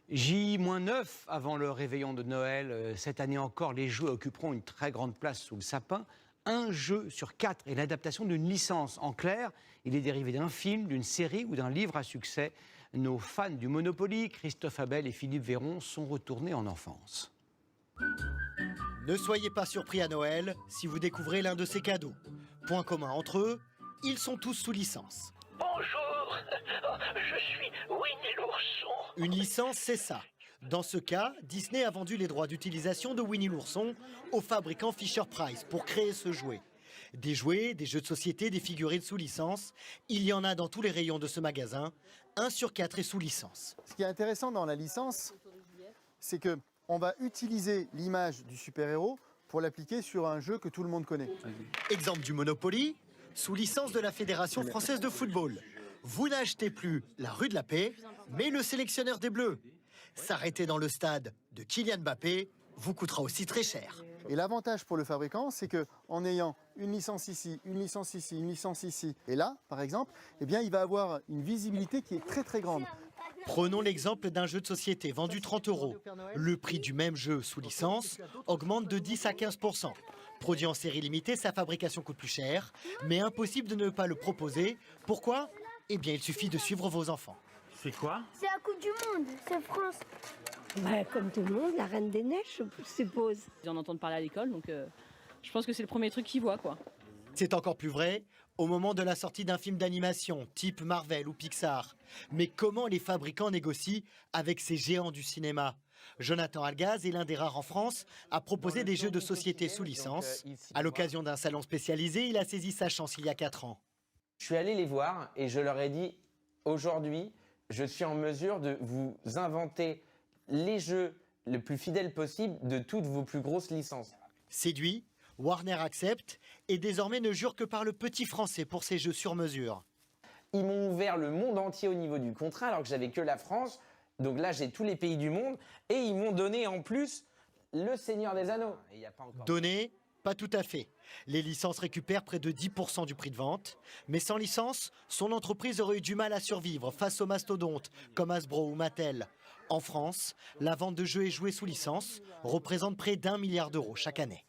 J-9 avant le réveillon de Noël. Cette année encore, les jouets occuperont une très grande place sous le sapin. Un jeu sur 4 est l'adaptation d'une licence. En clair, il est dérivé d'un film, d'une série ou d'un livre à succès. Nos fans du Monopoly, Christophe Abel et Philippe Véron, sont retournés en enfance. Ne soyez pas surpris à Noël si vous découvrez l'un de ces cadeaux. Point commun entre eux, ils sont tous sous licence. Bonjour, je suis Winnie l'ourson. Une licence, c'est ça. Dans ce cas, Disney a vendu les droits d'utilisation de Winnie l'ourson au fabricant Fisher-Price pour créer ce jouet. Des jouets, des jeux de société, des figurines sous licence, il y en a dans tous les rayons de ce magasin. 1 sur 4 est sous licence. Ce qui est intéressant dans la licence, c'est qu'on va utiliser l'image du super-héros pour l'appliquer sur un jeu que tout le monde connaît. Exemple du Monopoly, sous licence de la Fédération française de football. Vous n'achetez plus la rue de la Paix, mais le sélectionneur des Bleus. S'arrêter dans le stade de Kylian Mbappé vous coûtera aussi très cher. Et l'avantage pour le fabricant, c'est qu'en ayant une licence ici, une licence ici, une licence ici, et là, par exemple, eh bien, il va avoir une visibilité qui est très très grande. Prenons l'exemple d'un jeu de société vendu 30 €. Le prix du même jeu sous licence augmente de 10 à 15%. Produit en série limitée, sa fabrication coûte plus cher, mais impossible de ne pas le proposer. Pourquoi ? Eh bien, il suffit de suivre vos enfants. C'est quoi? C'est la Coupe du Monde, c'est France. Bah, comme tout le monde, la Reine des Neiges, je suppose. Ils en entendent parler à l'école, donc je pense que c'est le premier truc qu'ils voient, quoi. C'est encore plus vrai au moment de la sortie d'un film d'animation, type Marvel ou Pixar. Mais comment les fabricants négocient avec ces géants du cinéma ? Jonathan Algaz est l'un des rares en France à proposer des jeux de société sous licence. À l'occasion d'un salon spécialisé, il a saisi sa chance il y a 4 ans. Je suis allé les voir et je leur ai dit, aujourd'hui, je suis en mesure de vous inventer les jeux le plus fidèles possible de toutes vos plus grosses licences. Séduit, Warner accepte et désormais ne jure que par le petit français pour ses jeux sur mesure. Ils m'ont ouvert le monde entier au niveau du contrat alors que j'avais que la France. Donc là, j'ai tous les pays du monde et ils m'ont donné en plus le Seigneur des Anneaux. Donné ? Pas tout à fait. Les licences récupèrent près de 10% du prix de vente. Mais sans licence, son entreprise aurait eu du mal à survivre face aux mastodontes comme Hasbro ou Mattel. En France, la vente de jeux et jouets sous licence représente près d'1 milliard € chaque année.